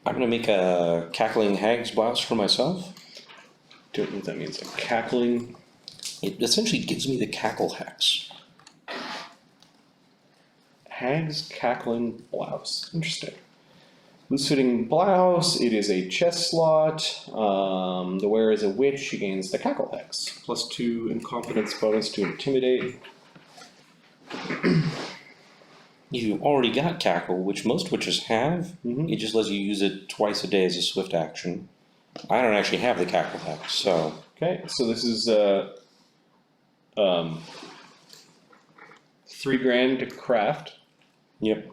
I'm going to make a cackling hag's blouse for myself. Don't know what that means. A cackling. It essentially gives me the cackle hex. Hag's cackling blouse. Interesting. Loose fitting blouse. It is a chest slot. The wearer is a witch. She gains the cackle hex. +2 incompetence bonus to intimidate. You already got cackle, which most witches have. It just lets you use it twice a day as a swift action. I don't actually have the cackle hex, so. Okay, so this is $3,000 to craft. Yep.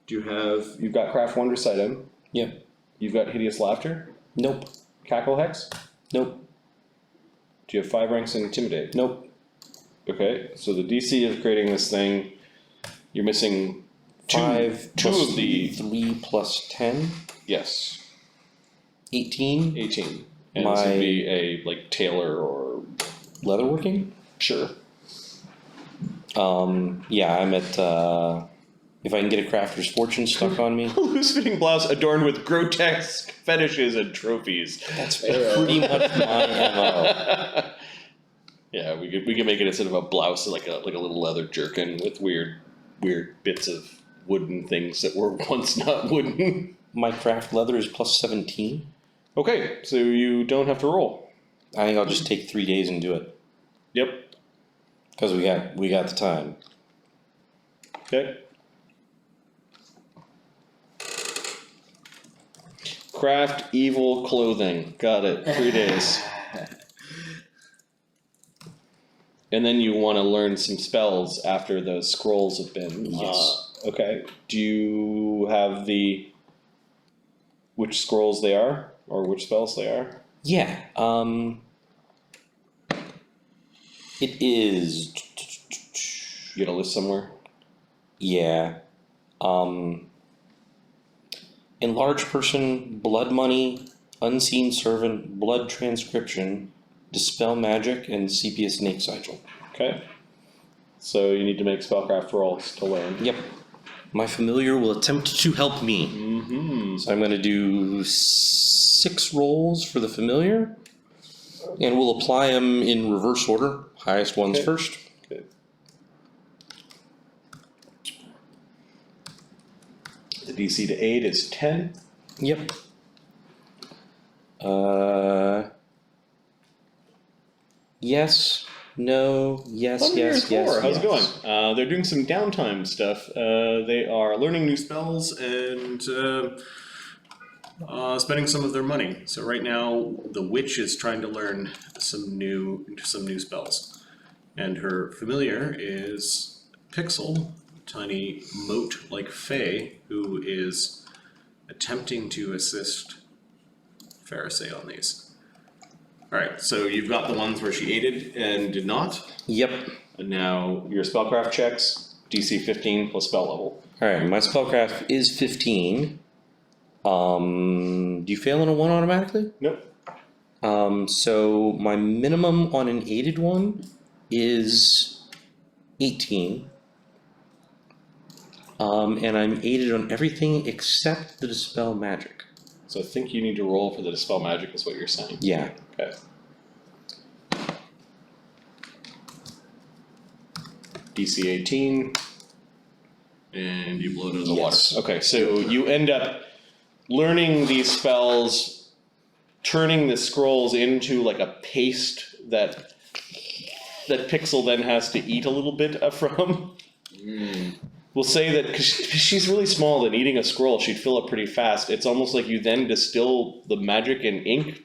You've got craft one recite him. Yep. You've got hideous laughter. Nope. Cackle hex. Nope. Do you have 5 ranks in intimidate? Nope. Okay, so the DC of creating this thing, you're missing 5 two plus of the 3 plus 10. Yes. 18. 18. And this would be a like tailor or leatherworking. Sure. Yeah, I'm at. If I can get a crafter's fortune stuck on me. A loose fitting blouse adorned with grotesque fetishes and trophies. That's pretty much my MO. Yeah, we could make it instead of a blouse, like a little leather jerkin with weird bits of wooden things that were once not wooden. My craft leather is +17. Okay, so you don't have to roll. I think I'll just take 3 days and do it. Yep. Because we got the time. Okay. Craft evil clothing. Got it. 3 days. And then you want to learn some spells after those scrolls have been. Yes. Okay. Do you have which scrolls they are, or which spells they are? Yeah. It is. You got a list somewhere? Yeah. Enlarged person, blood money, unseen servant, blood transcription, dispel magic, and sepia snake sigil. Okay. So you need to make spellcraft rolls to learn. Yep. My familiar will attempt to help me. So I'm going to do 6 rolls for the familiar, and we'll apply them in reverse order. Highest ones first. Okay. The DC to aid is 10. Yep. Yes. No. Yes. Yes. Yes. How's it going? They're doing some downtime stuff. They are learning new spells and spending some of their money. So right now, the witch is trying to learn some new spells, and her familiar is Pixel, tiny moat-like fae, who is attempting to assist Fereosae on these. All right, so you've got the ones where she aided and did not. Yep. And now your spellcraft checks, DC 15 plus spell level. All right, my spellcraft is 15. Do you fail on a 1 automatically? Nope. So my minimum on an aided one is 18. And I'm aided on everything except the dispel magic. So I think you need to roll for the dispel magic is what you're saying. Yeah. Okay. DC 18. And you blow it in the water. Okay, so you end up learning these spells, turning the scrolls into like a paste that Pixel then has to eat a little bit from. We'll say that because she's really small, that eating a scroll, she'd fill up pretty fast. It's almost like you then distill the magic and ink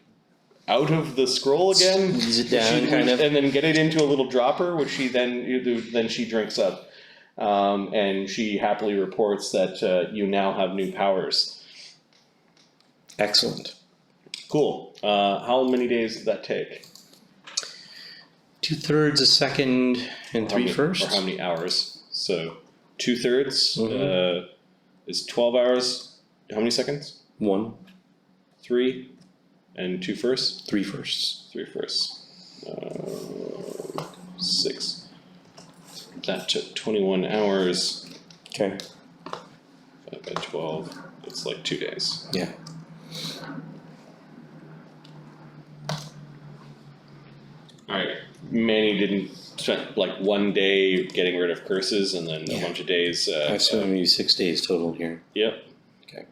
out of the scroll again, squeeze it down, kind of, and then get it into a little dropper, which she then she drinks up, and she happily reports that you now have new powers. Excellent. Cool. How many days did that take? 2/3 a second and 3 firsts. Or how many hours? So 2/3 is 12 hours. How many seconds? 1. 3 and 2 firsts? 3 firsts. 3 firsts. 6. That took 21 hours. Okay. 5 by 12. it's like 2 days. Yeah. Alright. Manny didn't spend like 1 day getting rid of curses and then a bunch of days. I've spent maybe 6 days total here. Yep. Okay.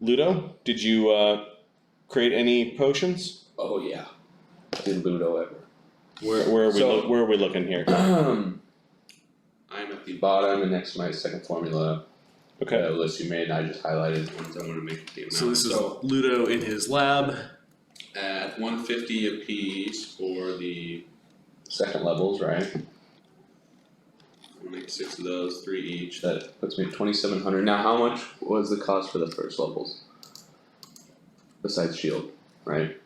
Luudo, did you create any potions? Oh yeah, did Luudo ever? Where are we looking here? I'm at the bottom and next to my second formula. Okay. The list you made, and I just highlighted ones I want to make the amount. So this is Luudo in his lab. At 150 apiece for the second levels, right? I'll make 6 of those, 3 each. That puts me at 2,700. Now, how much was the cost for the first levels? Besides shield, right?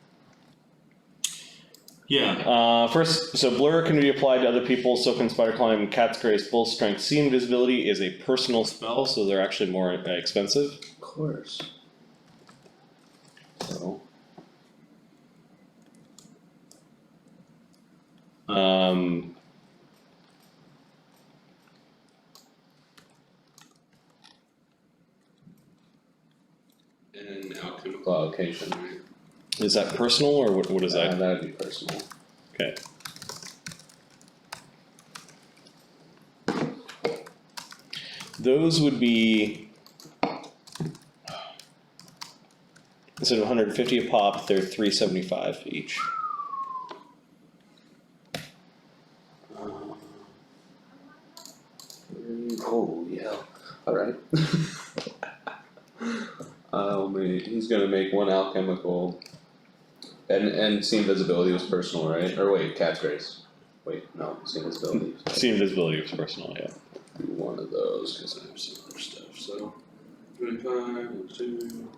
Yeah. First, so blur can be applied to other people. So can spider climb. Cat's grace, full strength. See invisibility is a personal spell, so they're actually more expensive. Of course. So. And alchemical allocation, right? Is that personal or what is that? That'd be personal. Okay. Those would be, instead of 150 a pop, they're 375 each. Oh yeah. All right. He's gonna make 1 alchemical, and see invisibility was personal, right? Or wait, cat's grace. Wait, no, see invisibility. See invisibility was personal, yeah. Do 1 of those because I have some other stuff. So 25, 2.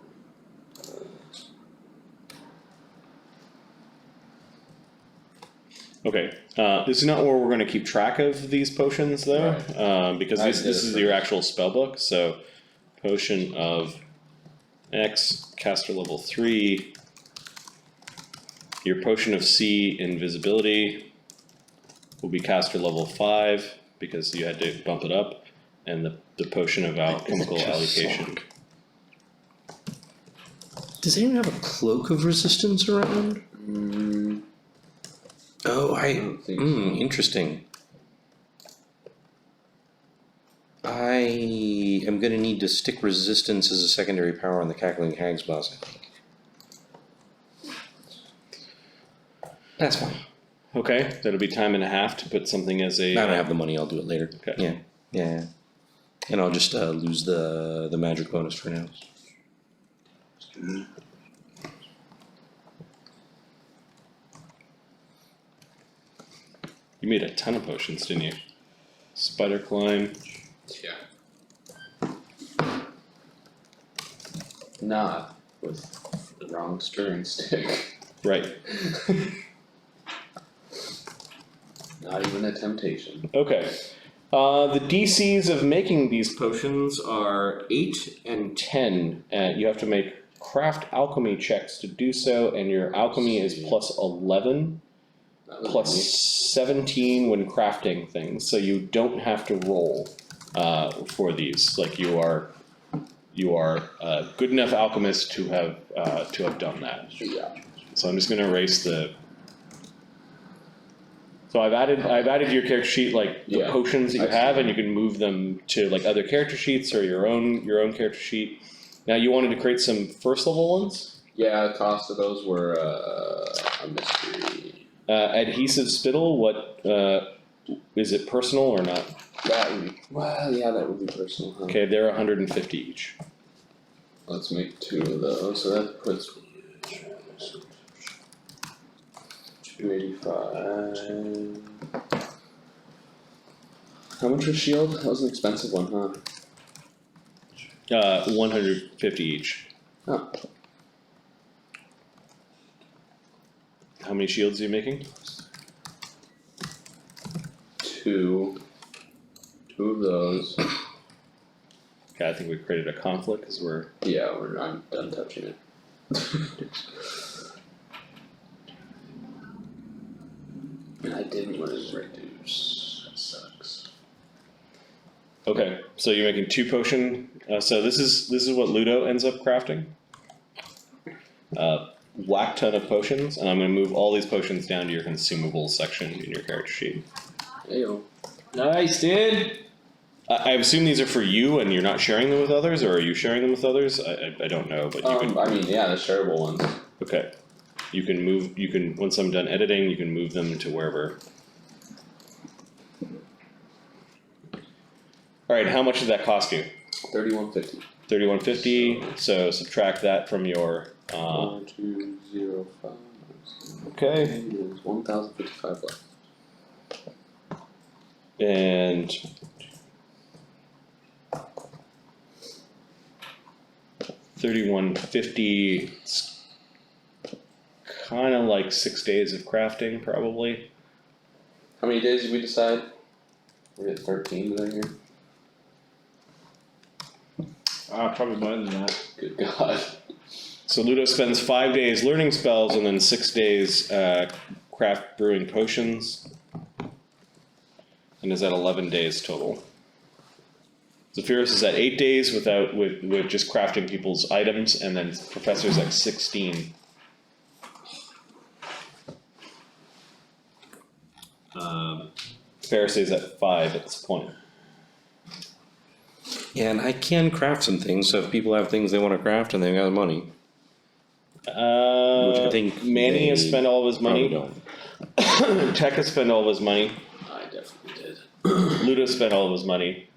Okay, this is not where we're going to keep track of these potions though, because this is your actual spell book. So, potion of X, caster level 3. Your potion of C, invisibility, will be caster level 5 because you had to bump it up, and the potion of alchemical allocation. Does anyone have a cloak of resistance around? Oh, I don't think so. Interesting. I am going to need to stick resistance as a secondary power on the Cackling Hags boss, I think. That's fine. Okay, that'll be time and a half to put something as a. I don't have the money, I'll do it later. Okay. Yeah. And I'll just lose the magic bonus for now. You made a ton of potions, didn't you? Spider climb. Yeah. Not with the wrong stirring stick. Right. Not even a temptation. Okay. The DCs of making these potions are 8 and 10. You have to make craft alchemy checks to do so, and your alchemy is plus 11, plus 17 when crafting things. So you don't have to roll for these. Like you are a good enough alchemist to have done that. Yeah. So I'm just going to erase the. So I've added your character sheet like the potions that you have, and you can move them to like other character sheets or your own character sheet. Now you wanted to create some first level ones. Yeah, the cost of those were a mystery. Adhesive spittle. What is it? Personal or not? That would be, well, yeah, that would be personal. Huh? Okay, they're 150 each. Let's make 2 of those. So that puts 285. How much was shield? That was an expensive one, huh? 150 each. Oh. How many shields are you making? 2. 2 of those. Okay, I think we created a conflict because we're. Yeah, I'm done touching it. And I didn't want to reduce. That sucks. Okay, so you're making 2 potion. So this is what Luudo ends up crafting. Whack ton of potions, and I'm going to move all these potions down to your consumables section in your character sheet. Heyo. Nice, dude. I assume these are for you, and you're not sharing them with others, or are you sharing them with others? I don't know, but you can. I mean, yeah, the shareable ones. Okay, you can move. You can once I'm done editing, you can move them to wherever. All right, how much did that cost you? 3150. 3150. So subtract that from your. 1205. Okay. There's 1055 left. And 3150. It's kind of like 6 days of crafting, probably. How many days did we decide? We had 13 did I hear? Probably more than that. Good God. So Luudo spends 5 days learning spells and then 6 days craft brewing potions. And is at 11 days total. Zephyros is at 8 days with just crafting people's items, and then Professor's at 16. Fereosae's at 5 at this point. Yeah, and I can craft some things, so if people have things they want to craft and they've got money. Which I think Manny has spent all of his money. Don't. Tech has spent all of his money. I definitely did. Luudo spent all of his money.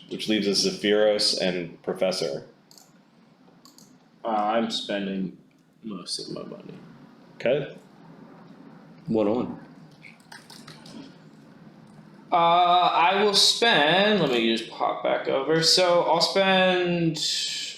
Which leaves us Zephyros and Professor. I'm spending most of my money. Okay. What on? I will spend. Let me just pop back over. So I'll spend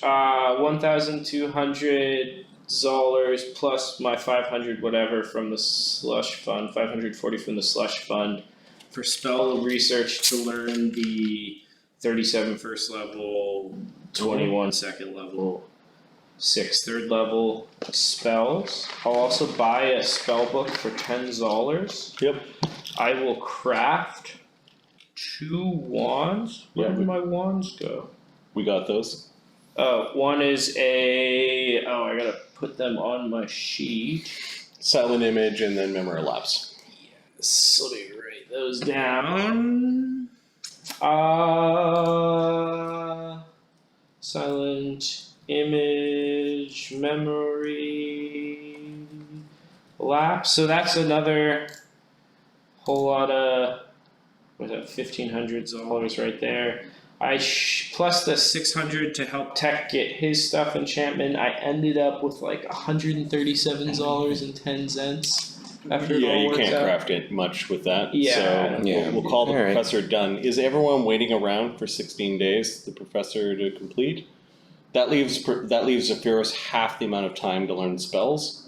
1,200 Zollars plus my 500 whatever from the slush fund. 540 from the slush fund for spell research to learn the 37 first level, 21 second level, 6 third level spells. I'll also buy a spell book for 10 Zollars. Yep. I will craft 2 wands. Where Yeah, did my wands go? We got those. One is I gotta put them on my sheet. Silent image and then memory lapse. Yes, let me write those down. Silent image, memory, lapse. So that's another whole lot of, what's that, $1,500 right there. Plus the 600 to help Tech get his stuff enchantment. I ended up with like $137.10 after it Yeah, all you works can't out. craft it much with that. Yeah, I So don't we'll call the All right. professor done. Is everyone waiting around for 16 days, the professor to complete? That leaves Zephyros half the amount of time to learn spells.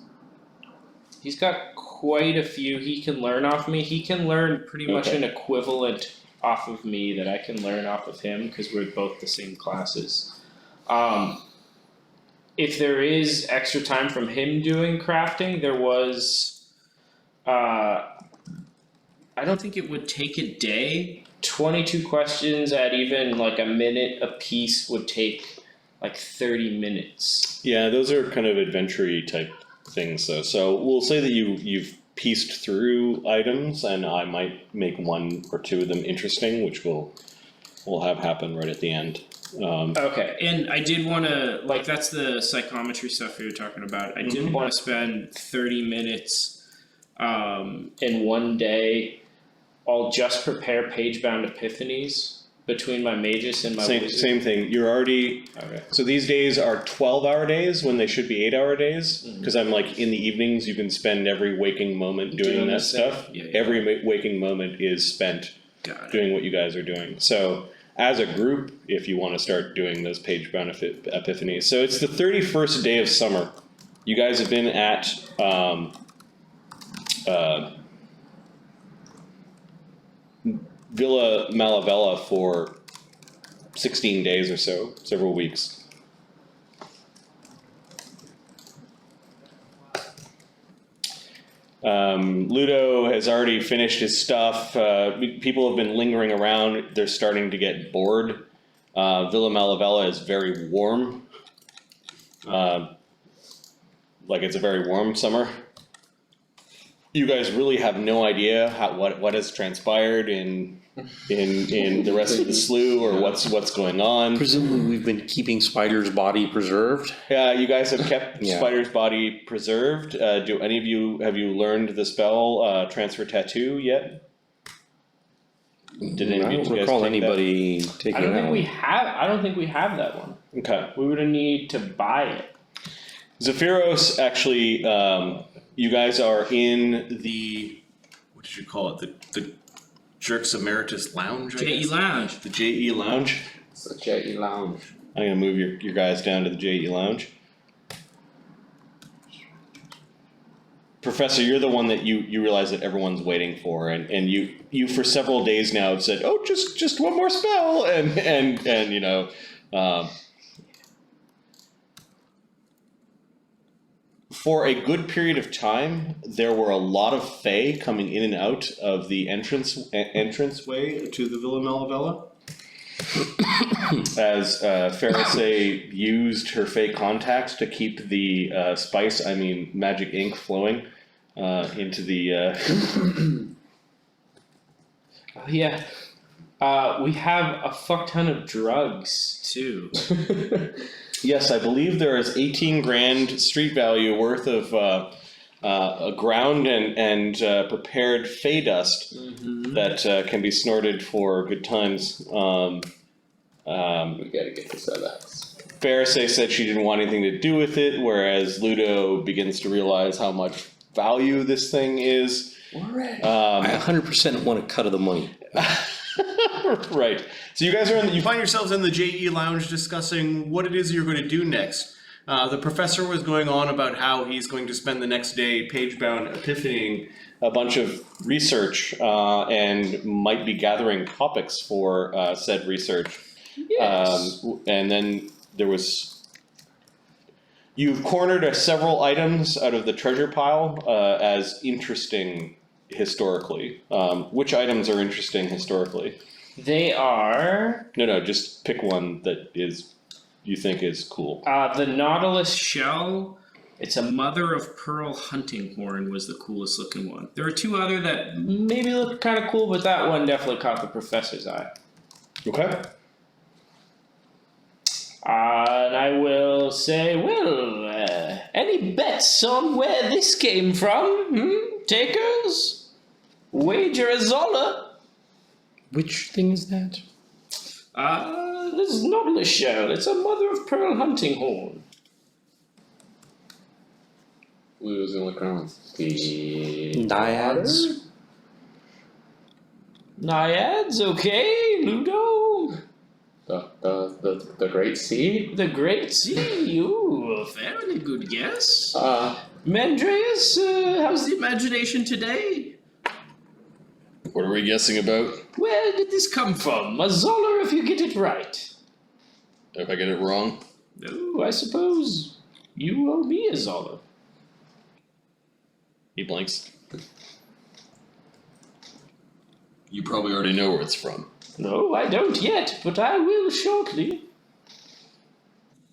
He's got quite a few he can learn off me. He can learn pretty much Okay. an equivalent off of me that I can learn off of him because we're both the same classes. If there is extra time from him doing crafting, there was. I don't think it would take a day. 22 questions at even like a minute a piece would take like 30 minutes. Yeah, those are kind of adventure-y type things though. So we'll say that you've pieced through items, and I might make 1 or 2 of them interesting, which we'll have happen right at the end. Okay, and I did want to, like, that's the psychometry stuff we were talking about. I did want to spend 30 minutes in one day. I'll just prepare Pagebound Epiphanies between my magus and my wizard. Same thing. You're already. Okay. So these days are 12-hour days when they should be 8-hour days. Because I'm like, in the evenings, you can spend every waking moment doing that this thing. stuff. Yeah. Every waking moment is spent Got it. doing what you guys are doing. So as a group, if you want to start doing those Pagebound Epiphanies. So it's the 31st day of summer. You guys have been at Villa Malavella for 16 days or so, several weeks. Luudo has already finished his stuff. People have been lingering around. They're starting to get bored. Villa Malavella is very warm. Like it's a very warm summer. You guys really have no idea what has transpired in the rest of the slough or what's going on. Presumably we've been keeping Spider's body preserved. Yeah, you guys have kept Spider's body preserved. Do any of you have you learned the spell Transfer Tattoo yet? Did any I of you don't guys recall take anybody taking I don't that think one. we have. I don't think we have that one. Okay. We would need to buy it. Zephyros actually, you guys are in the, What did you call it? The Jerks Emeritus Lounge, I JE guess? Lounge. the JE Lounge. It's a JE lounge. I'm gonna move your guys down to the JE Lounge. Professor, you're the one that you realize that everyone's waiting for, and you for several days now have said, oh, just one more spell, and you know, for a good period of time, there were a lot of fae coming in and out of the entranceway to the Villa Malavella. As Fereosae used her fae contacts to keep the magic ink flowing into the. Yeah. We have a fuck ton of drugs too. Yes, I believe there is 18 grand street value worth of ground and prepared fae dust that can be snorted for good times. We gotta get this FX. Fereosae said she didn't want anything to do with it, whereas Luudo begins to realize how much value this thing is. I 100% want a cut of the money. Right. So you guys are You find yourselves in the JE Lounge discussing what it is you're going to do next. The professor was going on about how he's going to spend the next day Pagebound Epiphany a bunch of research and might be gathering topics for said research. Yes. And then there was. You've cornered several items out of the treasure pile as interesting historically. Which items are interesting historically? They are No, just pick one that you think is cool. the Nautilus shell. It's a mother of pearl hunting horn was the coolest looking one. There are two other that maybe look kind of cool, but that one definitely caught the professor's eye. Okay. And I will say, well, any bets on where this came from? Takers? Wager a Zola. Which thing is that? This Nautilus shell. It's a mother of pearl hunting horn. We was gonna look around the Naiads? Naiads, okay. Luudo. The Great Sea. The Great Sea. Ooh, a fairly good guess. Mandreas, how's the imagination today? What are we guessing about? Where did this come from? A Zoller if you get it right. If I get it wrong? Oh, I suppose you owe me a Zoller. He blinks. You probably already know where it's from. No, I don't yet, but I will shortly.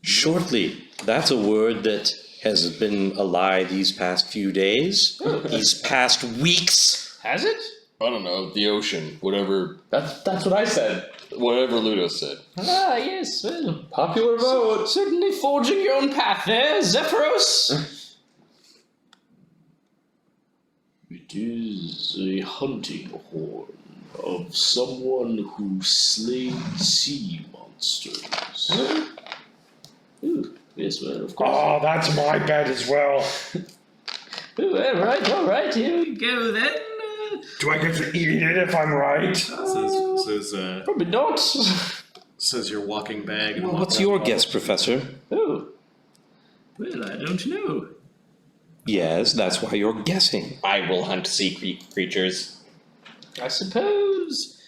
Shortly. That's a word that has been a lie these past few days. These past weeks. Has it? I don't know, the ocean, whatever That's what I said. Whatever Luudo said. Ah, yes, well. Popular vote. Certainly forging your own path there, Zephyros. It is a hunting horn of someone who slayed sea monsters. Ooh, yes, well, of course. Oh, that's my bet as well. Ooh, all right, here we go then. Do I get to eat it if I'm right? Probably not. says your walking bag. And Well, what's your guess, Professor? Oh, well, I don't know. Yes, that's why you're guessing. I will hunt sea creatures. I suppose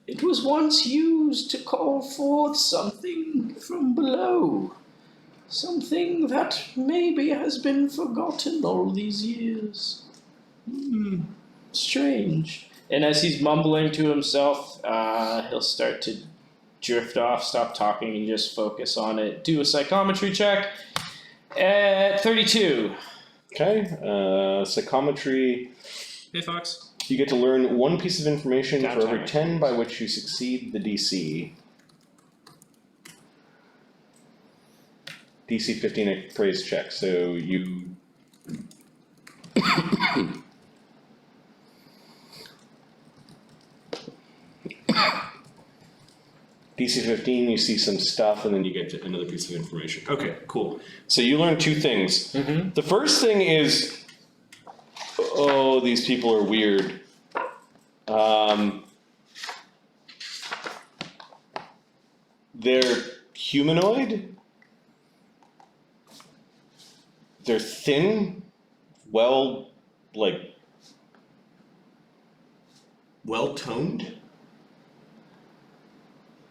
it was once used to call forth something from below. Something that maybe has been forgotten all these years. Strange. And as he's mumbling to himself, he'll start to drift off, stop talking, and just focus on it. Do a psychometry check at 32. Okay, psychometry. Hey, Fox. You get to learn one piece of information Gotcha. for every 10 by which you succeed the DC. DC 15 appraise check, so you... DC 15, you see some stuff, and then you get another piece of information. Okay, cool. So you learn two things. Mm-hmm. The first thing is, oh, these people are weird. They're humanoid. They're thin, well toned.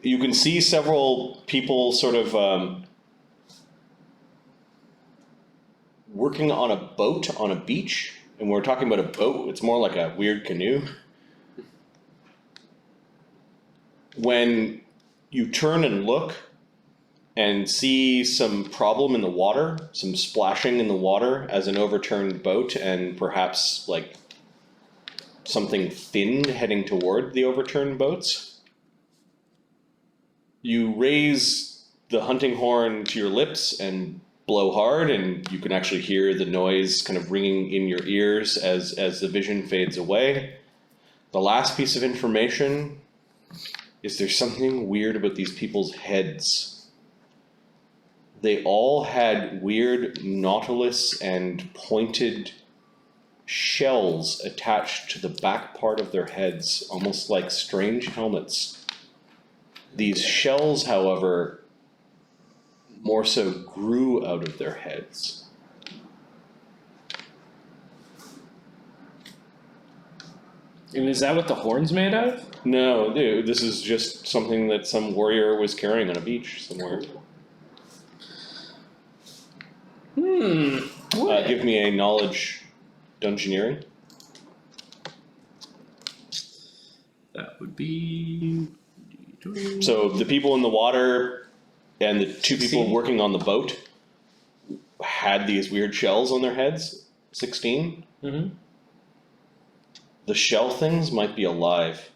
You can see several people sort of working on a boat on a beach. And when we're talking about a boat, it's more like a weird canoe. When you turn and look and see some problem in the water, some splashing in the water as an overturned boat, and perhaps like something thin heading toward the overturned boats, you raise the hunting horn to your lips and blow hard, and you can actually hear the noise kind of ringing in your ears as the vision fades away. The last piece of information is there's something weird about these people's heads. They all had weird nautilus and pointed shells attached to the back part of their heads, almost like strange helmets. These shells, however, more so grew out of their heads. And is that what the horn's made of? No, dude, this is just something that some warrior was carrying on a beach somewhere. Give me a knowledge dungeoneering. That would be... So the people in the water and the two people working on the boat had these weird shells on their heads. 16. Mm-hmm. The shell things might be alive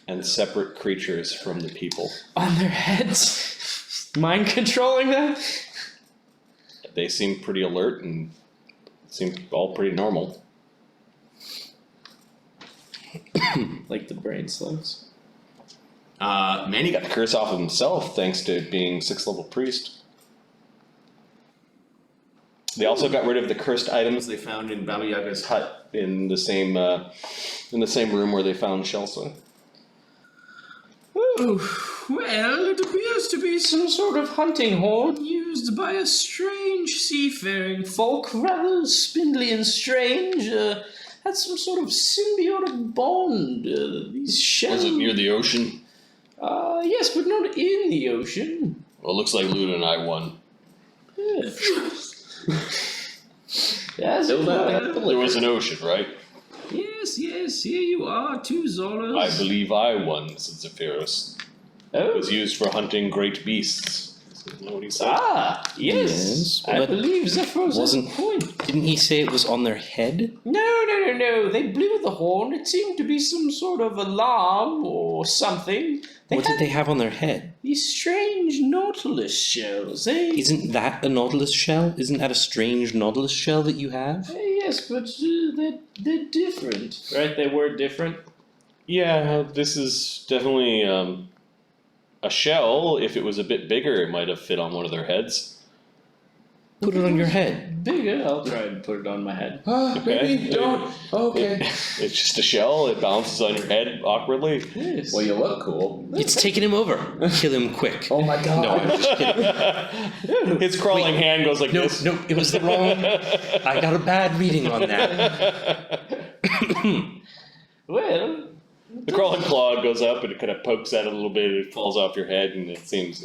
and separate creatures from the people. On their heads? Mind controlling them? They seem pretty alert and seem all pretty normal. Like the brain slugs. Manny got the curse off of himself thanks to being 6th level priest. They also got rid of the cursed items they found in Baba Yaga's hut in the same room where they found Shelsa. Oh, well, it appears to be some sort of hunting horn used by a strange seafaring folk, rather spindly and strange. Had some sort of symbiotic bond. These shells. Was it near the ocean? Yes, but not in the ocean. Well, it looks like Luudo and I won. Yes, There was an ocean, right? yes, here you are, 2 Zolas. I believe I won, said Zephyros. It Oh, was used for hunting great beasts. Isn't that what he said? yes. I but believe Zephyros has a point. Didn't he say it was on their head? No. They blew the horn. It seemed to be some sort of alarm or something. What did they have on their head? These strange nautilus shells, eh? Isn't that a nautilus shell? Isn't that a strange nautilus shell that you have? Yes, but they're different. Right, they were different. Yeah, this is definitely a shell. If it was a bit bigger, it might have fit on one of their heads. Put it on your head. Bigger, I'll try and put it on my head. Okay. Don't. Okay. It's just a shell. It bounces on your head awkwardly. Yes. Well, you look cool. It's taking him over. Kill him quick. Oh my god. No, I'm just kidding. His crawling hand goes like this. No, it was the wrong. I got a bad reading on that. Well, The crawling claw goes up and it kind of pokes at it a little bit. It falls off your head, and it seems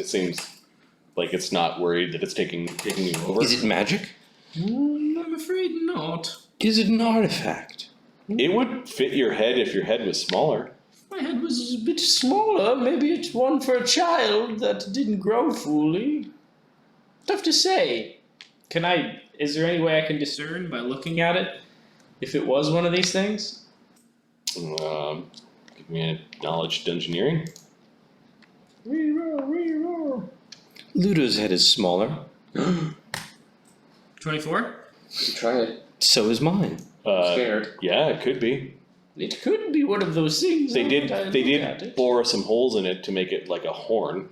like it's not worried that it's taking you over. Is it magic? I'm afraid not. Is it an artifact? It would fit your head if your head was smaller. My head was a bit smaller. Maybe it's one for a child that didn't grow fully. Tough to say. Is there any way I can discern by looking at it if it was one of these things? Give me a knowledge engineering. Reroll. Ludo's head is smaller. 24? Try it. So is mine. Scared. Yeah, it could be. It could be one of those things. They now did. that I They look at did it. bore some holes in it to make it like a horn.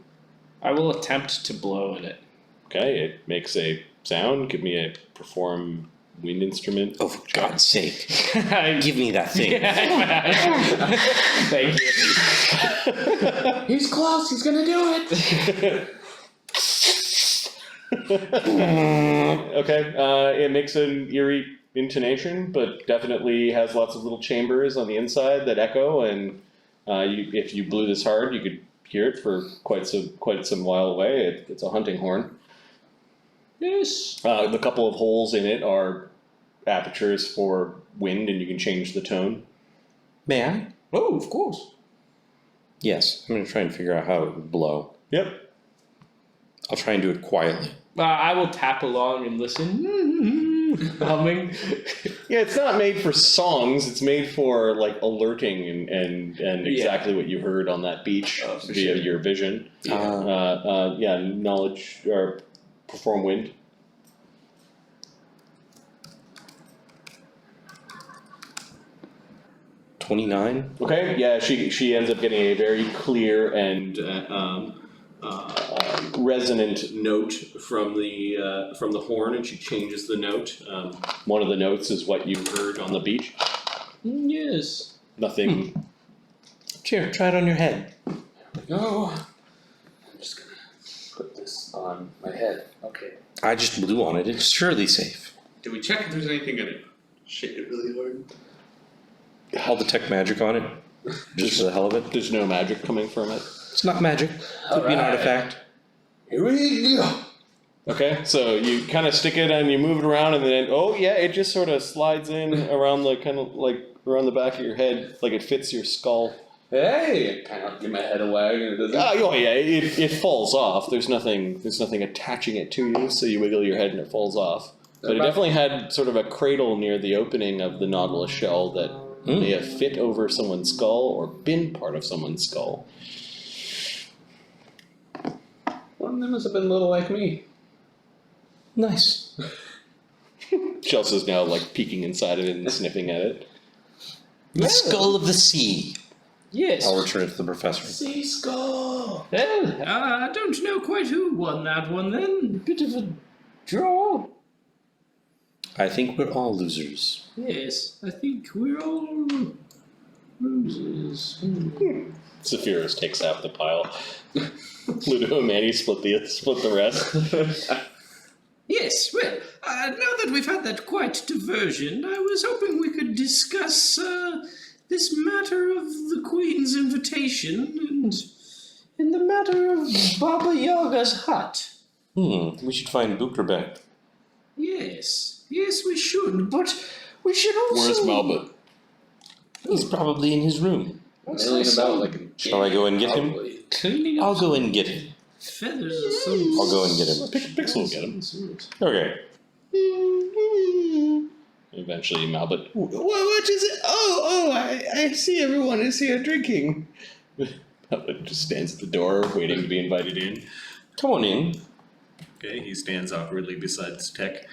I will attempt to blow in it. Okay, it makes a sound. Give me a perform wind instrument. Oh, for God's sake. Thank Give me that thing. you. He's close. He's gonna do it. Okay, it makes an eerie intonation, but definitely has lots of little chambers on the inside that echo. And if you blew this hard, you could hear it for quite some while away. It's a hunting horn. Yes. The couple of holes in it are apertures for wind, and you can change the tone. May I? Oh, of course. Yes. I'm going to try and figure out how it would blow. Yep. I'll try and do it quietly. I will tap along and listen. Humming. Yeah, it's not made for songs. It's made for like alerting and exactly what you heard on that beach via your vision. Knowledge or perform wind. $29. Okay, yeah, she ends up getting a very clear and resonant note from the horn, and she changes the note. One of the notes is what you heard on the beach. Yes. Nothing. Here, try it on your head. No. I'm just gonna put this on my head. Okay. I just blew on it. It's surely safe. Do we check if there's anything gonna shake it really hard? I'll detect magic on it. Just for the hell of it. There's no magic coming from it. It's not magic. Could be an Alright. artifact. Here we go. Okay, so you kind of stick it and you move it around, and then it just sort of slides in around the around the back of your head, like it fits your skull. Hey, kind of give my head a wag and it doesn't. It falls off. There's nothing attaching it to you, so you wiggle your head and it falls off. But it definitely had sort of a cradle near the opening of the Nautilus shell that may have fit over someone's skull or been part of someone's skull. One of them must have been a little like me. Nice. Chelsea's now like peeking inside of it and sniffing at it. The skull of the sea. Yes. I'll return it to the professor. Sea skull. Well, I don't know quite who won that one then. bit of a draw. I think we're all losers. Yes, I think we're all losers. Zephyros takes half the pile. Luudo and Manny split the rest. Yes, well, now that we've had that quiet diversion, I was hoping we could discuss this matter of the Queen's invitation and the matter of Baba Yaga's hut. We should find Bukrabek. Yes, we should, but we should also... Where's Malbut? He's probably in his room. Alien about like a Shall I go and get him? Probably. Cleaning up I'll go and get him. Feathers or some... I'll go and get him. Pixel will get him. Okay. Eventually, Malbut. What is it? I see everyone is here drinking. Malbut just stands at the door, waiting to be invited in. Come on in. Okay, he stands awkwardly beside Tech.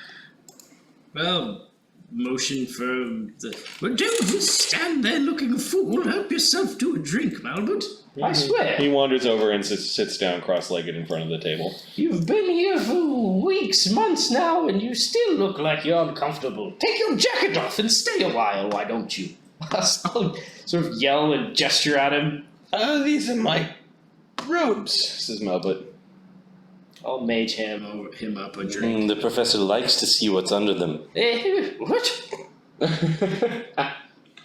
Well, motion for the... Well, don't stand there looking a fool. Help yourself to a drink, Malbut. I swear, He wanders over and sits down cross-legged in front of the table. you've been here for weeks, months now, and you still look like you're uncomfortable. Take your jacket off and stay a while, why don't you? I'll sort of yell and gesture at him. These are my robes, says Malbut. I'll mage him up a drink. The professor likes to see what's under them. What?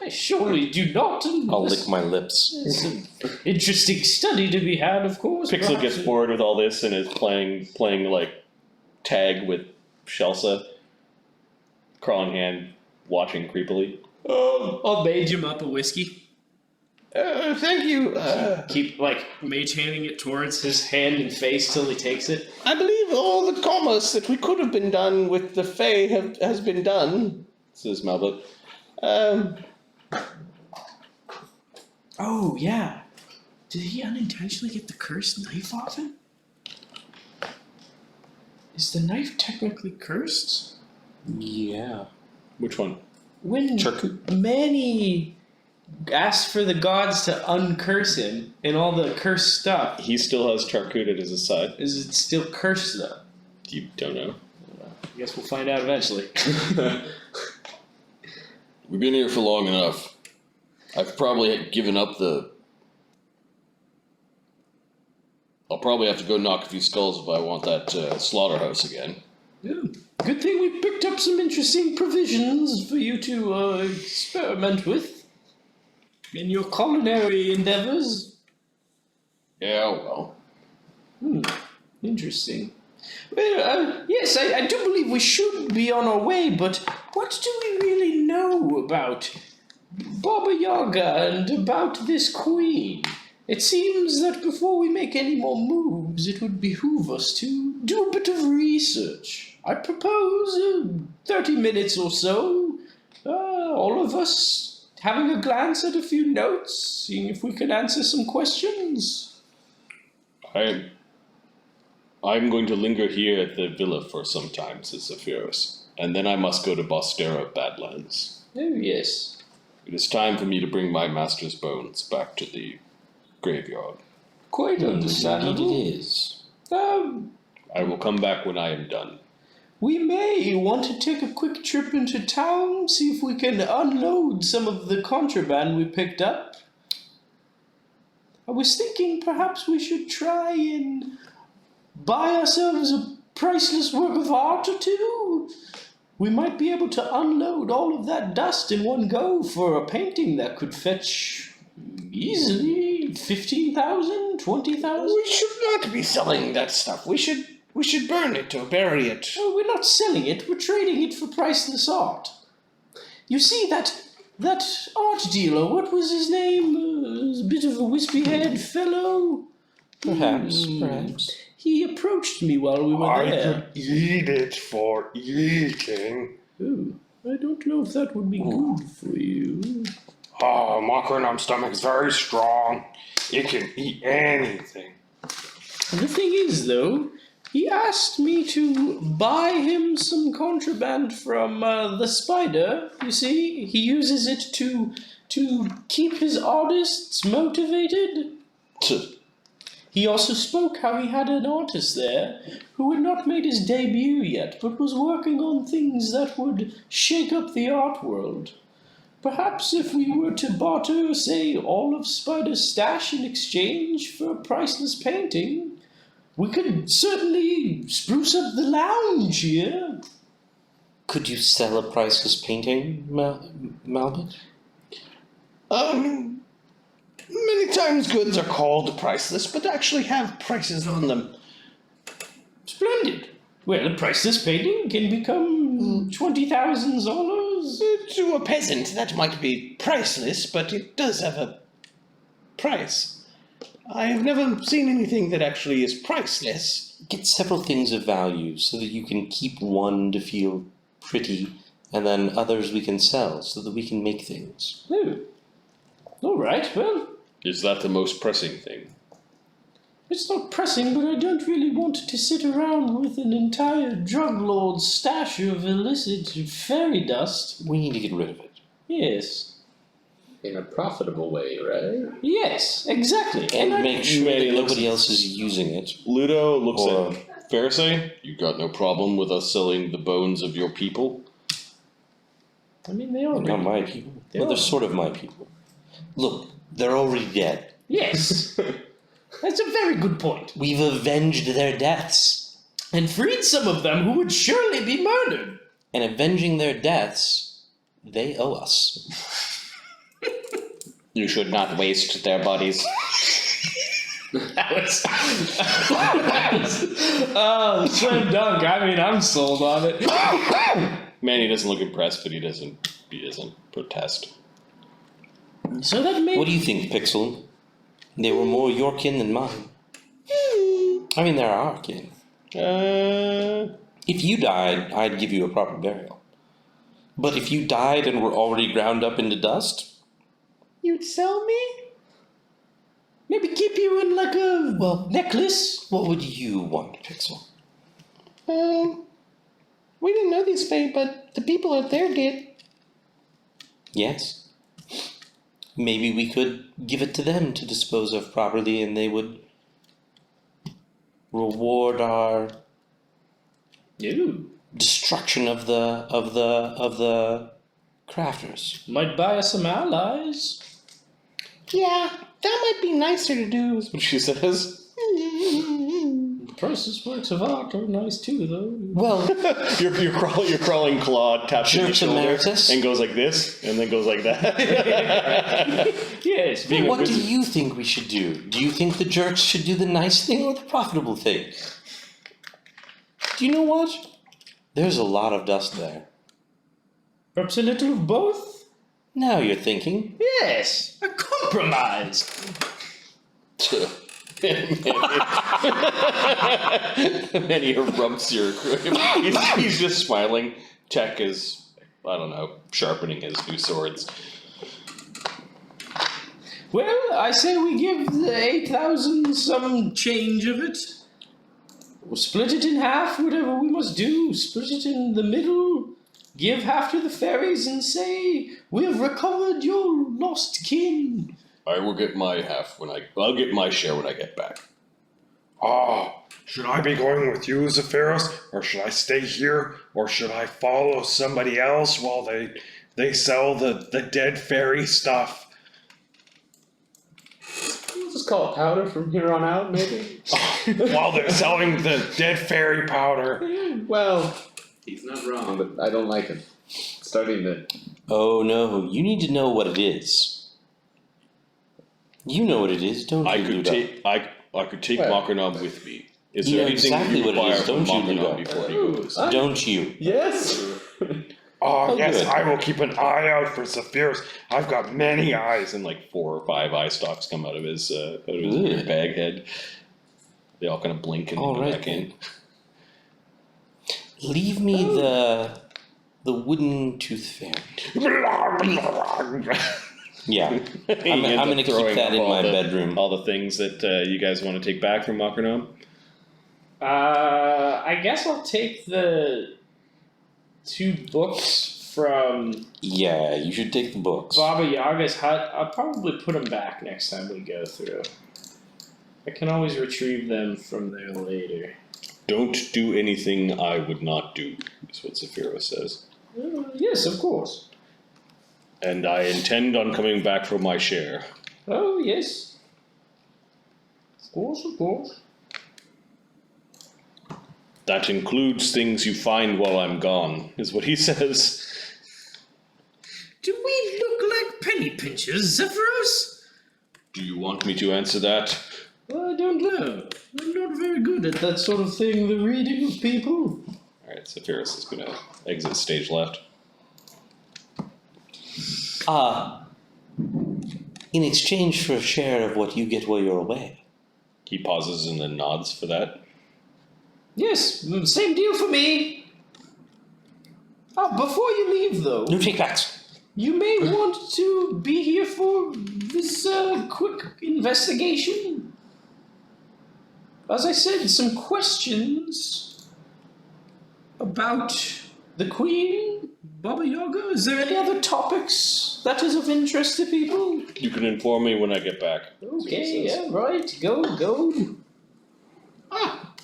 I surely do not. I'll lick my lips. It's an interesting study to be had, of course. Pixel perhaps. gets bored with all this and is playing like tag with Chelsea. Crawling hand watching creepily. I'll mage him up a whiskey. Thank you. Keep, mage handing it towards his hand and face till he takes it. I believe all the commerce that we could have been done with the Fae has been done, says Malbut. Oh, yeah. Did he unintentionally get the cursed knife off him? Is the knife technically cursed? Yeah. Which one? When Charcut? Manny asked for the gods to uncurse him and all the cursed stuff, He still has Charcut at his side. is it still cursed though? You don't know. I guess we'll find out eventually. We've been here for long enough. I've probably given up I'll probably have to go knock a few skulls if I want that slaughterhouse again. Yeah. Good thing we picked up some interesting provisions for you to experiment with in your culinary endeavors. Yeah, well. Interesting. Well, yes, I do believe we should be on our way, but what do we really know about Baba Yaga and about this queen? It seems that before we make any more moves, it would behoove us to do a bit of research. I propose 30 minutes or so, all of us having a glance at a few notes, seeing if we can answer some questions. I'm going to linger here at the villa for some time, says Zephyros. And then I must go to Bostera Badlands. Oh, yes. It is time for me to bring my master's bones back to the graveyard. Quite Indeed understandable. it is. I will come back when I am done. We may want to take a quick trip into town, see if we can unload some of the contraband we picked up. I was thinking perhaps we should try and buy ourselves a priceless work of art or two. We might be able to unload all of that dust in one go for a painting that could fetch easily 15,000, 20,000. We should not be selling that stuff. We should burn it or bury it. Oh, we're not selling it, we're trading it for priceless art. You see, that art dealer, what was his name? A bit of a wispy-haired fellow? Perhaps. He approached me while we were I there. could eat it for eating. Oh, I don't know if that would be good for you. Oh, my current stomach is very strong. It can eat anything. The thing is, though, he asked me to buy him some contraband from the spider. You see, he uses it to keep his artists motivated. He also spoke how he had an artist there who had not made his debut yet, but was working on things that would shake up the art world. Perhaps if we were to barter, say, all of Spider's stash in exchange for a priceless painting, we could certainly spruce up the lounge here. Could you sell a priceless painting, Malbut? Many times goods are called priceless, but actually have prices on them. Splendid. Well, a priceless painting can become $20,000. To a peasant, that might be priceless, but it does have a price. I have never seen anything that actually is priceless. Get several things of value so that you can keep one to feel pretty, and then others we can sell so that we can make things. Oh. All right, well, Is that the most pressing thing? it's not pressing, but I don't really want to sit around with an entire drug lord's stash of illicit fairy dust. We need to get rid of it. Yes. In a profitable way, right? Yes, exactly. And I make sure Manny that looks nobody at- else is using it. Ludo looks Or- at Fereosae. You got no problem with us selling the bones of your people? mean, they are. Not my people. They Well, they're are. sort of my people. Look, they're already dead. Yes. That's a very good point. We've avenged their deaths. And freed some of them who would surely be murdered. And avenging their deaths, they owe us. You should not waste their bodies. Slam dunk. I mean, I'm sold on it. Manny doesn't look impressed, but he doesn't He doesn't protest. So that may What do you think, Pixel? They were more your kin than mine. I mean, they're our kin. If you died, I'd give you a proper burial. But if you died and were already ground up into dust, You'd sell me? maybe keep you in like a necklace. what would you want, Pixel? We didn't know these fate, but the people out there did. Yes. Maybe we could give it to them to dispose of properly, and they would reward our destruction of the crafters. Might buy us some allies. Yeah, that might be nicer to do. What she says. Priceless works of art are nice too, though. Well, Your crawling claw taps your Jerks shoulder Emeritus. and goes like this, and then goes like that. Yes, what do you think we should do? Do you think the jerks should do the nice thing or the profitable thing? Do you know what? There's a lot of dust there. perhaps a little of both. Now you're thinking. Yes, a compromise. Manny rubs your. He's just smiling. Tech is, I don't know, sharpening his new swords. Well, I say we give the 8,000 some change of it. We'll split it in half, whatever we must do. Split it in the middle. Give half to the fairies and say, we've recovered your lost kin. I will get my half I'll get my share when I get back. Should I be going with you, Zephyros, or should I stay here, or should I follow somebody else while they sell the dead fairy stuff? We'll just call it powder from here on out, maybe. While they're selling the dead fairy powder. Well, he's not wrong, but I don't like him. Starting to. Oh no, you need to know what it is. You know what it is, don't I you, could Luudo? take What? Makarnam with me. Is You there know anything exactly you what it require is, from don't you, Makarnam Luudo? before he goes? Don't you? Yes! Oh, yes, good. I will keep an eye out for Zephyros. I've got many eyes. And like 4 or 5 eye stalks come out of his Ugh. weird bag head. They all kind of blink and All go right, back in. Leave me the wooden tooth fairy. Yeah, I'm gonna keep that in my bedroom. All the things that you guys want to take back from Makarnam. I guess I'll take the 2 books from Yeah, you should take the books. Baba Yaga's hut. I'll probably put them back next time we go through. I can always retrieve them from there later. Don't do anything I would not do, is what Zephyros says. Yes, of course. And I intend on coming back for my share. Oh, yes. Of course, of course. That includes things you find while I'm gone, is what he says. Do we look like penny pinchers, Zephyros? Do you want me to answer that? Well, I don't know. I'm not very good at that sort of thing, the reading of people. Alright, Zephyros is gonna exit stage left. In exchange for a share of what you get while you're away. He pauses and then nods for that. Yes, same deal for me. Before you leave, though, No take backs. you may want to be here for this quick investigation. As I said, some questions about the Queen, Baba Yaga. Is there any other topics that is of interest to people? You can inform me when I get back. Okay, yeah, right. Go.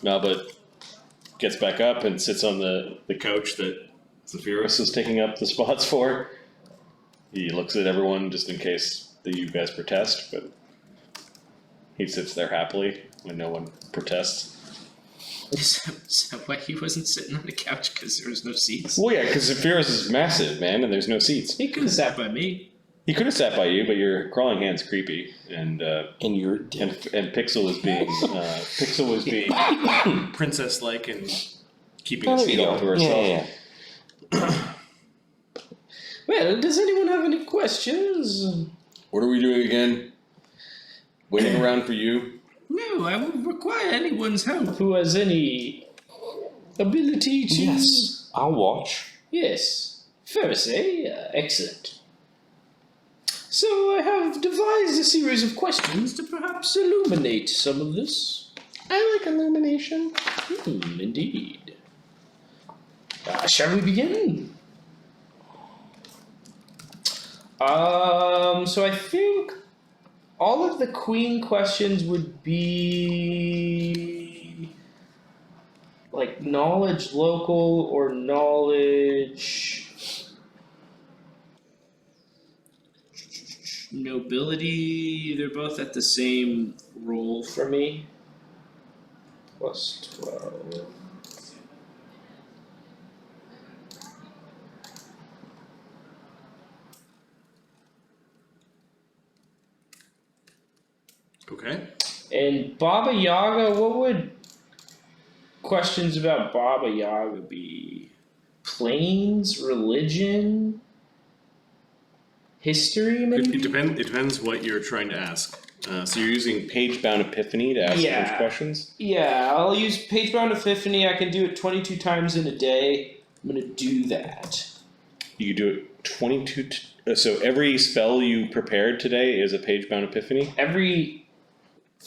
No, but gets back up and sits on the couch that Zephyros is taking up the spots for. He looks at everyone just in case that you guys protest, but he sits there happily when no one protests. Is that why he wasn't sitting on the couch? Because there was no seats? Well, yeah, because Zephyros is massive, man, and there's no seats. He could have sat by me. He could have sat by you, but your crawling hand's creepy, and you're dead. and Pixel is being princess-like and keeping Oh, a there seat you all go. to herself. Yeah. Well, does anyone have any questions? What are we doing again? Waiting around for you? No, I would require anyone's help who has any ability to... Yes, I'll watch. Yes. Ferosae, excellent. So I have devised a series of questions to perhaps illuminate some of this. I like illumination. Indeed. Shall we begin? So I think all of the queen questions would be like knowledge local or knowledge nobility. They're both at the same roll for me. Plus 12. Okay. And Baba Yaga, what would questions about Baba Yaga be? Planes, religion, history, maybe? It depends what you're trying to ask. So you're using Pagebound Epiphany to ask those questions? Yeah, I'll use Pagebound Epiphany. I can do it 22 times in a day. I'm going to do that. You could do it 22... so every spell you prepared today is a Pagebound Epiphany? Every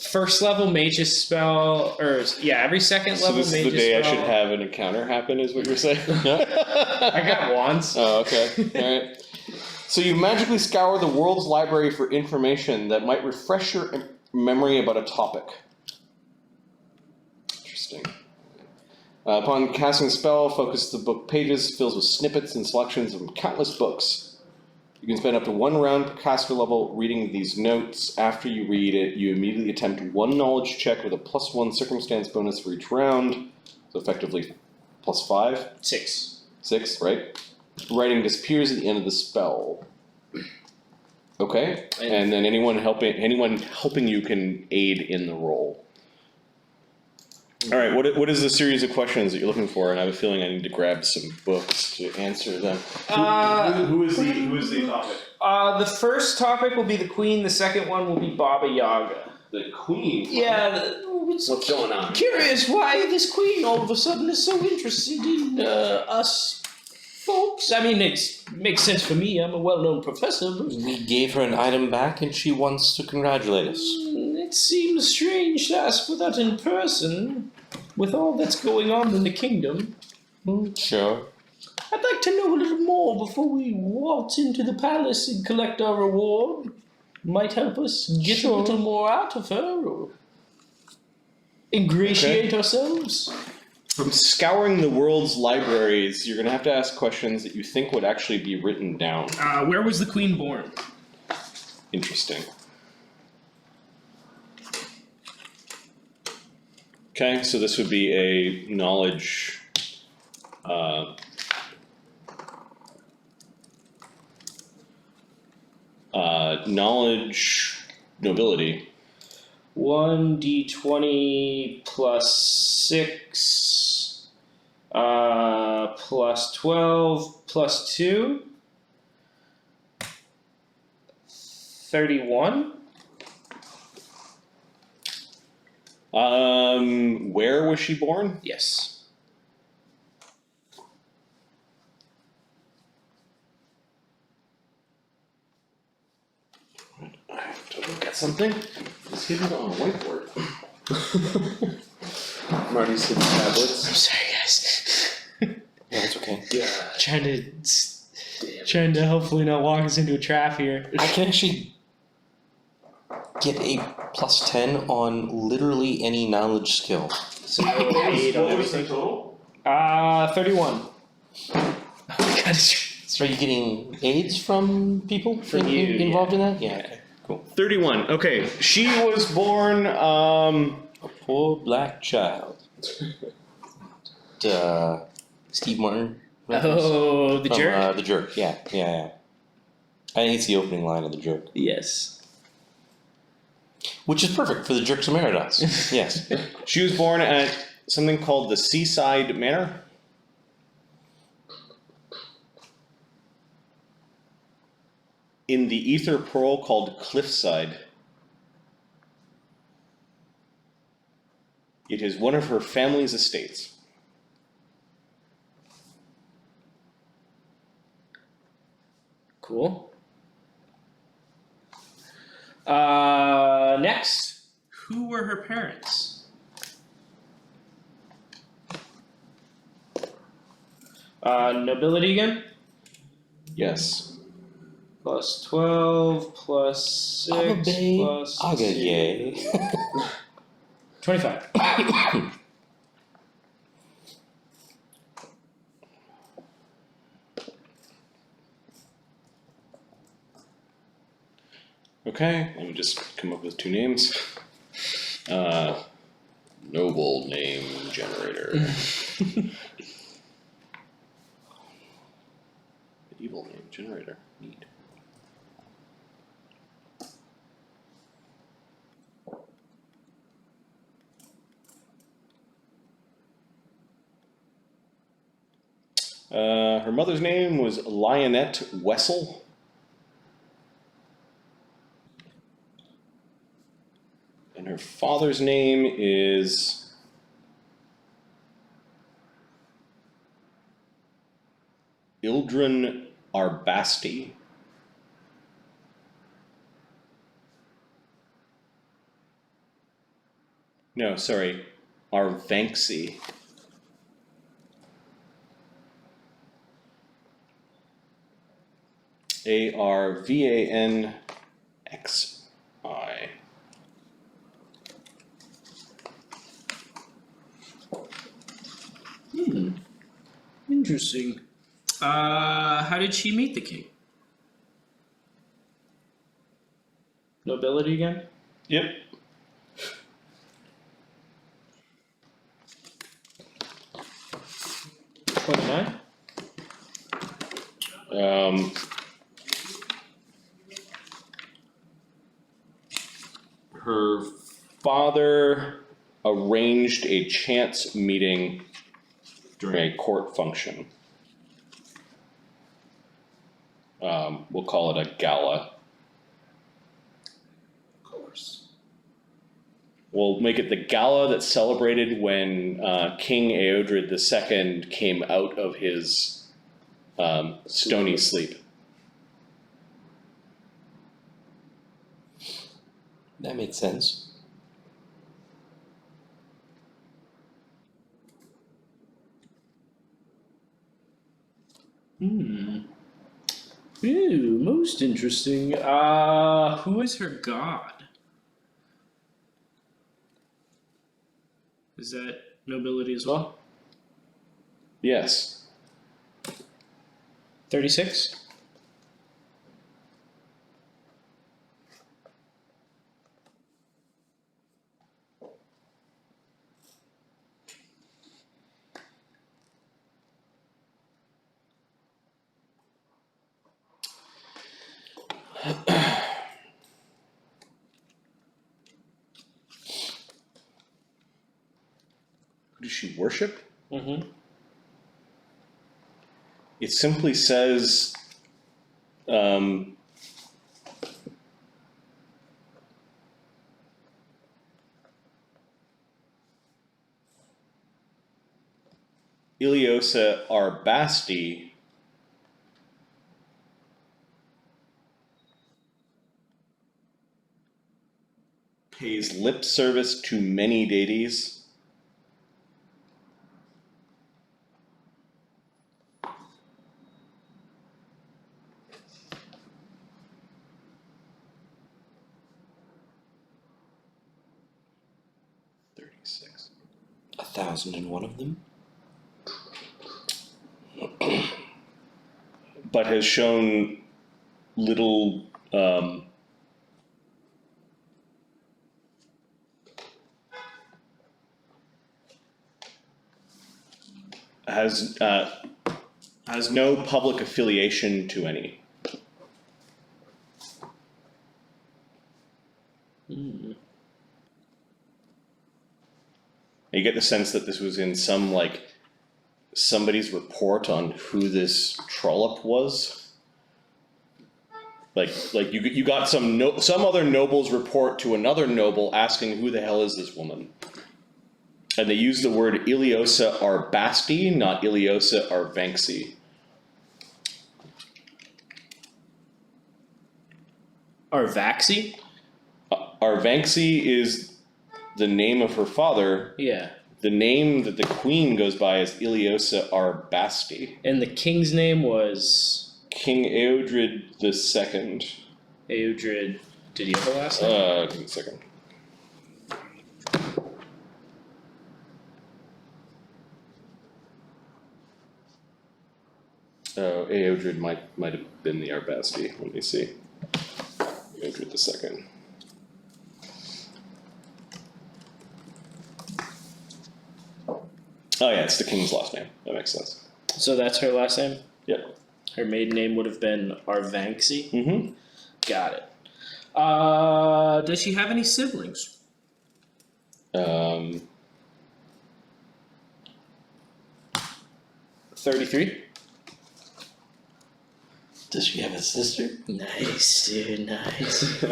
first level mage's spell, every second level mage's spell. So this is the day I should have an encounter happen, is what you're saying? I got wands. Oh, okay. Alright. So you magically scour the world's library for information that might refresh your memory about a topic. Interesting. Upon casting a spell, focus the book pages, fills with snippets and selections from countless books. You can spend up to 1 round per caster level reading these notes. After you read it, you immediately attempt 1 knowledge check with a +1 circumstance bonus for each round. So effectively +5? 6. 6, right? Writing disappears at the end of the spell. Okay, and then anyone helping you can aid in the roll. All right, what is the series of questions that you're looking for? And I have a feeling I need to grab some books to answer them. Who is the topic? The first topic will be the queen. The second one will be Baba Yaga. The queen. Yeah. What's going on? Curious why this queen all of a sudden is so interested in us folks. I mean, it makes sense for me. I'm a well-known professor. But We gave her an item back and she wants to congratulate us. it seems strange to ask for that in person, with all that's going on in the kingdom. Sure. I'd like to know a little more before we waltz into the palace and collect our reward. Might help us get a little more out of her, or ingratiate ourselves. From scouring the world's libraries, you're going to have to ask questions that you think would actually be written down. Where was the queen born? Interesting. Okay, so this would be a knowledge... knowledge nobility. 1d20 plus 6 plus 12 plus 2. 31. Where was she born? Yes. I have to look at something. It's hidden on a whiteboard. Marty's hidden tablets. I'm sorry, guys. Yeah, that's okay. Trying to hopefully not walk us into a trap here. I can actually get a +10 on literally any knowledge skill. So 8 on everything. total? 31. Oh my god, So are you getting aids from people From you, involved in that? Yeah, okay, cool. 31. Okay, she was born, A poor black child. Steve Martin. reference? Oh, the From, jerk? The Jerk, yeah. I think it's the opening line of The Jerk. Yes. Which is perfect for the Jerks Emeritus. Yes. she was born at something called the Seaside Manor. in the ether pearl called Cliffside. It is one of her family's estates. Cool. Next, who were her parents? Nobility again? Yes. Plus 12, plus 6, plus Agaye. 25. Okay, let me just come up with two names. Noble name generator. Evil name generator. Neat. Her mother's name was Lionette Wessel. And her father's name is Ildren Arbasti. No, sorry, Arvanxi. Arvanxi. Interesting. How did she meet the king? Nobility again? Yep. $29? Her father arranged a chance meeting during a court function. We'll call it a gala. Of course. We'll make it the gala that celebrated when King Eodred II came out of his stony sleep. That makes sense. Ooh, most interesting. Who is her god? Is that nobility as well? Yes. 36? Who does she worship? Mm-hmm. It simply says Ileosa Arbasti pays lip service to many deities. $36. 1,001 of them. But has shown little has no public affiliation to any. You get the sense that this was in some somebody's report on who this trollop was. Like you got some other noble's report to another noble asking who the hell is this woman, and they use the word Ileosa Arbasti, not Ileosa Arvanxi. Arvaxi? Arvanxi is the name of her father. Yeah. The name that the queen goes by is Ileosa Arbasti. And the king's name was King Eodred II. Eodred. Did he have a last name? Give me a second. Oh, Eodred might have been the Arbasti. Let me see. Eodred II. Oh yeah, it's the king's last name. That makes sense. So that's her last name? Yep. Her maiden name would have been Arvanxi? Mm-hmm. Got it. Does she have any siblings? 33? Does she have a sister? Nice, dude, nice.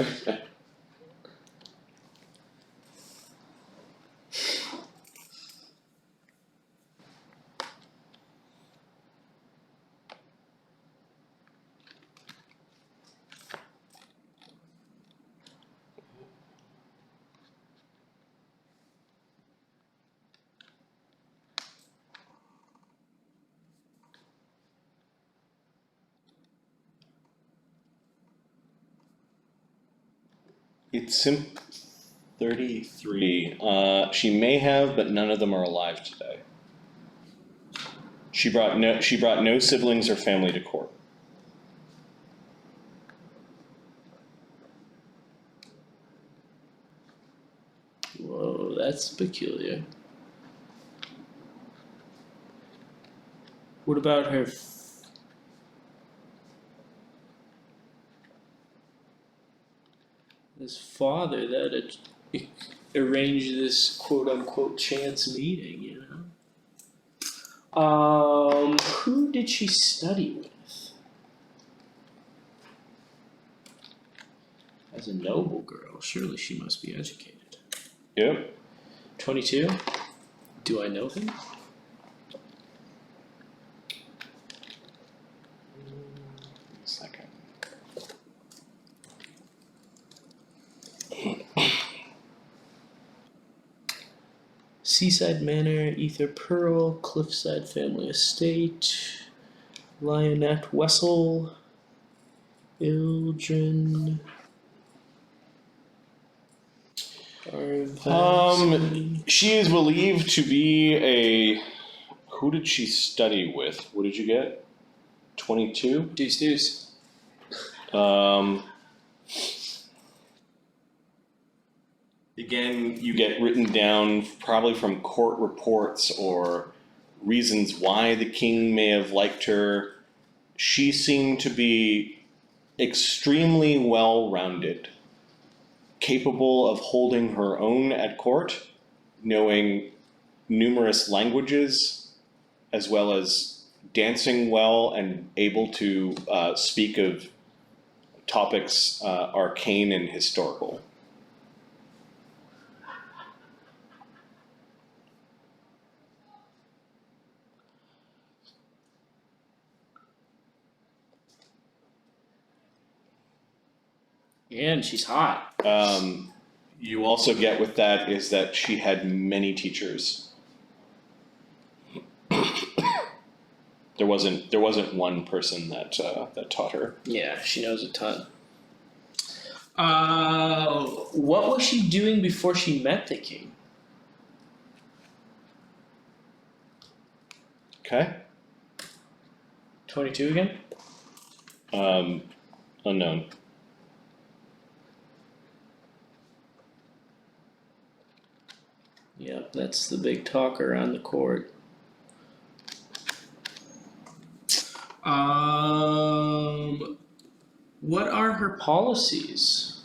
It's 33. She may have, but none of them are alive today. She brought no siblings or family to court. Whoa, that's peculiar. What about her his father that arranged this quote-unquote chance meeting, you know? Who did she study with? As a noble girl, surely she must be educated. Yep. 22? Do I know him? Second. Seaside Manor, Ether Pearl, Cliffside Family Estate, Lionette Wessel, Ildren. She is believed to be a. Who did she study with? What did you get? 22? Deuce. Again, you get written down probably from court reports or reasons why the king may have liked her. She seemed to be extremely well-rounded, capable of holding her own at court, knowing numerous languages, as well as dancing well and able to speak of topics arcane and historical. And she's hot. You also get with that is that she had many teachers. There wasn't one person that taught her. Yeah, she knows a ton. What was she doing before she met the king? Okay. 22 again? Unknown. Yep, that's the big talker on the court. What are her policies?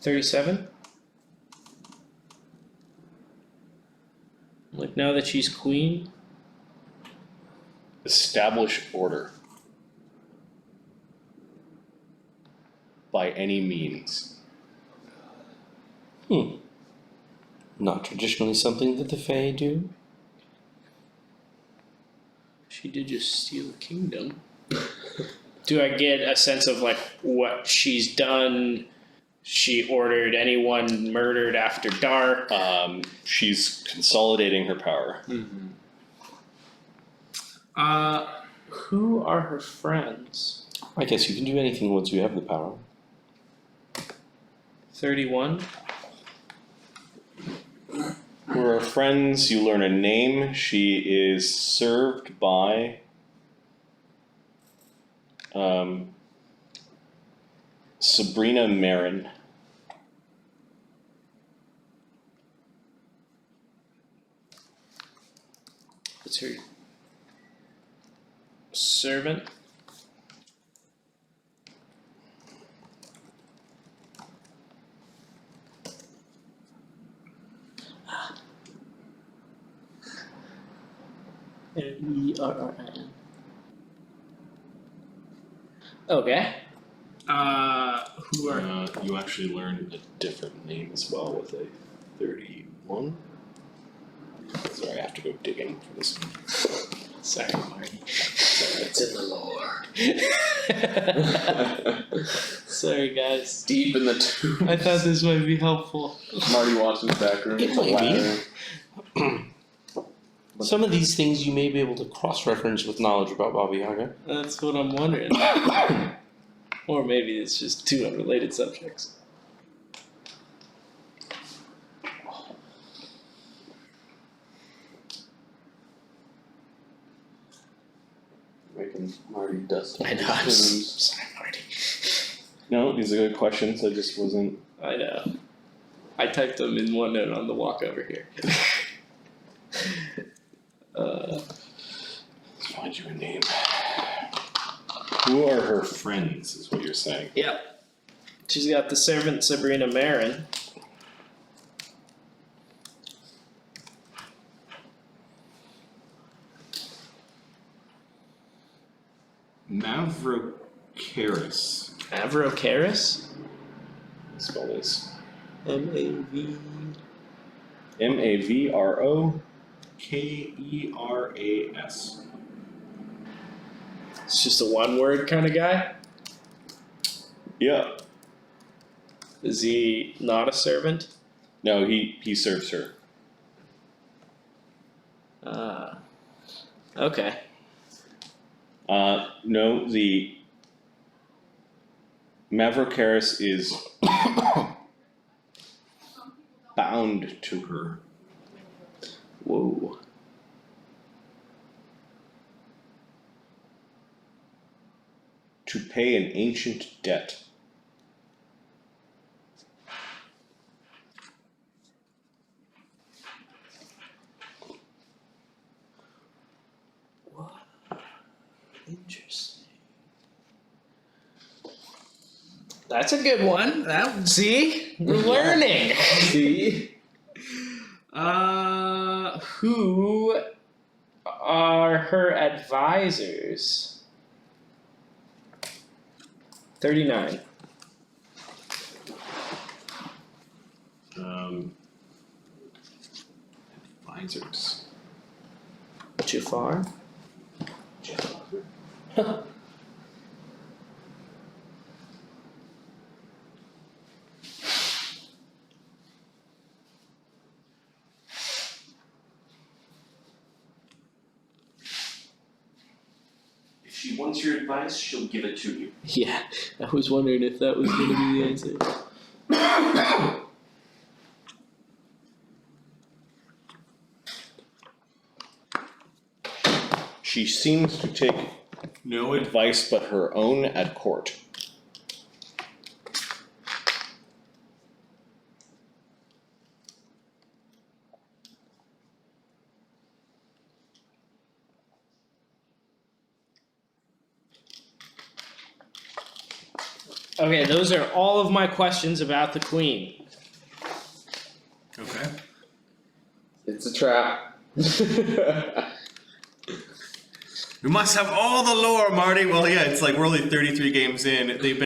$37? Like now that she's queen? establish order by any means. Not traditionally something that the Fae do. She did just steal a kingdom. Do I get a sense of like what she's done? She ordered anyone murdered after dark. She's consolidating her power. Who are her friends? I guess you can do anything once you have the power. 31. For her friends, you learn a name. She is served by Sabrina Marin. What's her servant? Merrin. Okay. Who are You actually learn a different name as well with a 31. Sorry, I have to go digging for this. Sorry, Marty. It's in the lore. Sorry, guys. Deep in the tomb. I thought this might be helpful. Marty walks in the back room. It might be. Some of these things you may be able to cross-reference with knowledge about Baba Yaga. That's what I'm wondering. Or maybe it's just two unrelated subjects. Making Marty dust. I know. I'm sorry, Marty. No, these are good questions. I just wasn't. I know. I typed them in OneNote on the walk over here. Let's find you a name. Who are her friends, is what you're saying. Yep. She's got the servant Sabrina Marin. Mavrocaris. Avrocaris? Spell this. M-A-V... Mavrokeras. It's just a one-word kind of guy? Yeah. Is he not a servant? No, he serves her. Okay. No, the Mavrocaris is bound to her. Whoa. To pay an ancient debt. Interesting. That's a good one. See? We're learning. See? Who are her advisors? 39. Advisors. Jafar? If she wants your advice, she'll give it to you. Yeah, I was wondering if that was going to be the answer. She seems to take no advice but her own at court. Okay, those are all of my questions about the queen. Okay. It's a trap. We must have all the lore, Marty. Well, yeah, it's like we're only 33 games in. They've been